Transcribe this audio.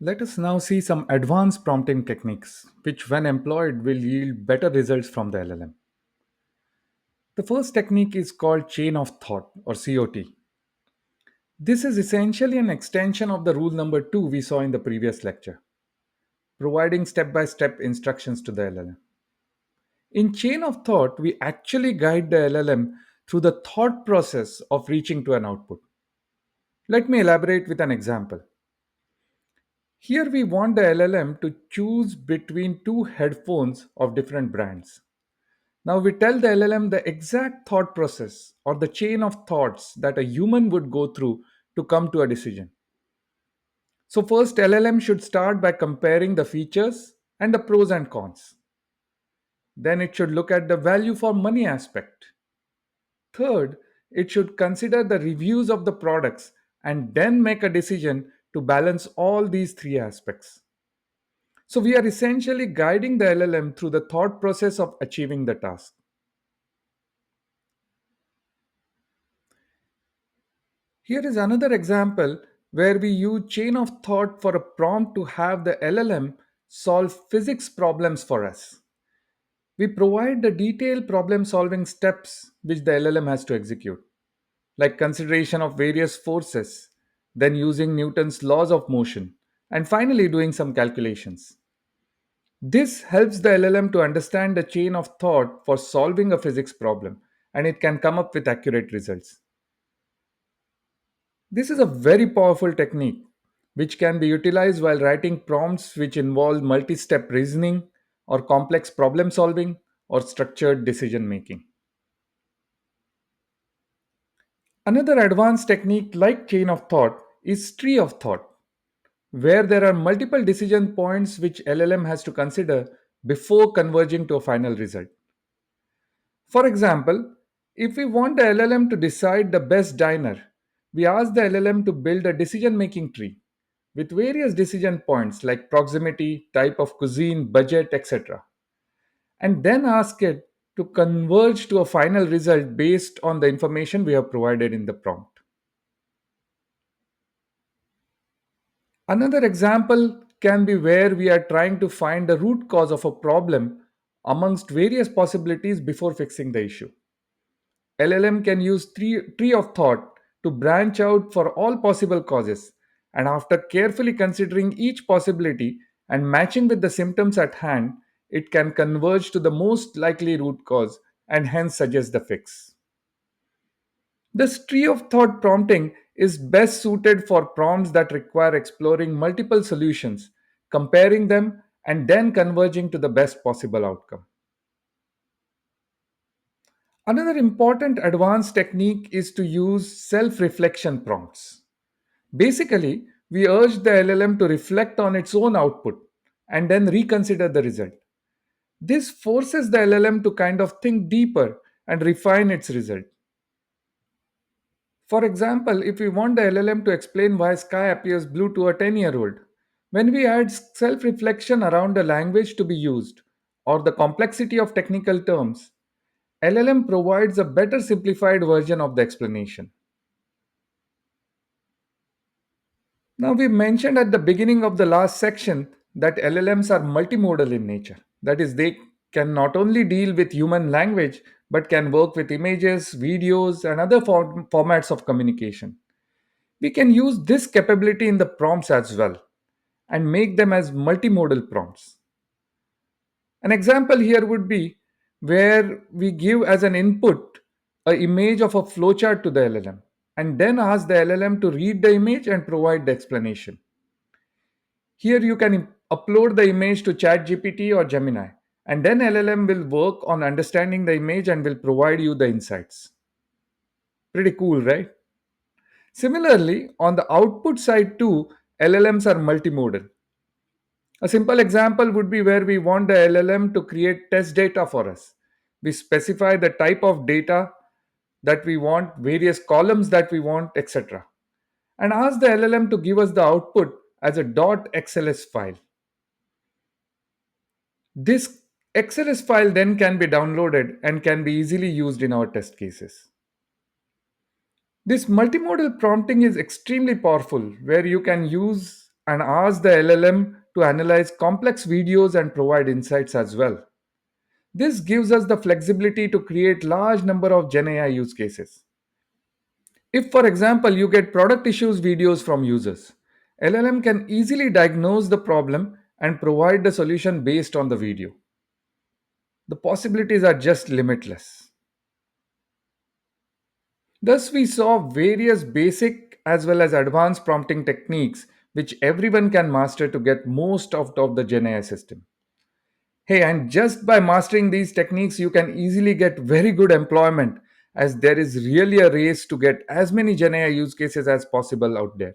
Let us now see some advanced prompting techniques, which, when employed, will yield better results from the LLM. The first technique is called chain of thought or COT. This is essentially an extension of the rule number 2 we saw in the previous lecture, providing step by step instructions to the LLM. In chain of thought, we actually guide the LLM through the thought process of reaching to an output. Let me elaborate with an example. Here we want the LLM to choose between two headphones of different brands. Now we tell the LLM the exact thought process or the chain of thoughts that a human would go through to come to a decision. So, first, LLM should start by comparing the features and the pros and cons. Then, it should look at the value for money aspect. Third, it should consider the reviews of the products and then make a decision to balance all these three aspects. So, we are essentially guiding the LLM through the thought process of achieving the task. Here is another example where we use chain of thought for a prompt to have the LLM solve physics problems for us. We provide the detailed problem solving steps which the LLM has to execute, like consideration of various forces, then using Newton's laws of motion, and finally doing some calculations. This helps the LLM to understand the chain of thought for solving a physics problem, and it can come up with accurate results. This is a very powerful technique which can be utilized while writing prompts which involve multi step reasoning or complex problem solving or structured decision making. Another advanced technique like chain of thought is tree of thought, where there are multiple decision points which LLM has to consider before converging to a final result. For example, if we want the LLM to decide the best diner, we ask the LLM to build a decision making tree with various decision points like proximity, type of cuisine, budget, etc. And then ask it to converge to a final result based on the information we have provided in the prompt. Another example can be where we are trying to find the root cause of a problem amongst various possibilities before fixing the issue. LLM can use tree of thought to branch out for all possible causes, and after carefully considering each possibility and matching with the symptoms at hand, it can converge to the most likely root cause and hence suggest the fix. This tree of thought prompting is best suited for prompts that require exploring multiple solutions, comparing them, and then converging to the best possible outcome. Another important advanced technique is to use self reflection prompts. Basically, we urge the LLM to reflect on its own output and then reconsider the result. This forces the LLM to kind of think deeper and refine its result. For example, if we want the LLM to explain why sky appears blue to a 10-year-old, when we add self reflection around the language to be used or the complexity of technical terms, LLM provides a better simplified version of the explanation. Now, we mentioned at the beginning of the last section that LLMs are multimodal in nature. That is, they can not only deal with human language but can work with images, videos, and other formats of communication. We can use this capability in the prompts as well and make them as multimodal prompts. An example here would be where we give as an input a image of a flowchart to the LLM and then ask the LLM to read the image and provide the explanation. Here you can upload the image to ChatGPT or Gemini, and then LLM will work on understanding the image and will provide you the insights. Pretty cool, right? Similarly, on the output side too, LLMs are multimodal. A simple example would be where we want the LLM to create test data for us. We specify the type of data that we want, various columns that we want, etc. And ask the LLM to give us the output as a .xls file. This XLS file then can be downloaded and can be easily used in our test cases. This multimodal prompting is extremely powerful where you can use and ask the LLM to analyze complex videos and provide insights as well. This gives us the flexibility to create large number of GenAI use cases. If, for example, you get product issues videos from users, LLM can easily diagnose the problem and provide the solution based on the video. The possibilities are just limitless. Thus, we saw various basic as well as advanced prompting techniques which everyone can master to get most out of the GenAI system. Hey, and just by mastering these techniques, you can easily get very good employment as there is really a race to get as many GenAI use cases as possible out there.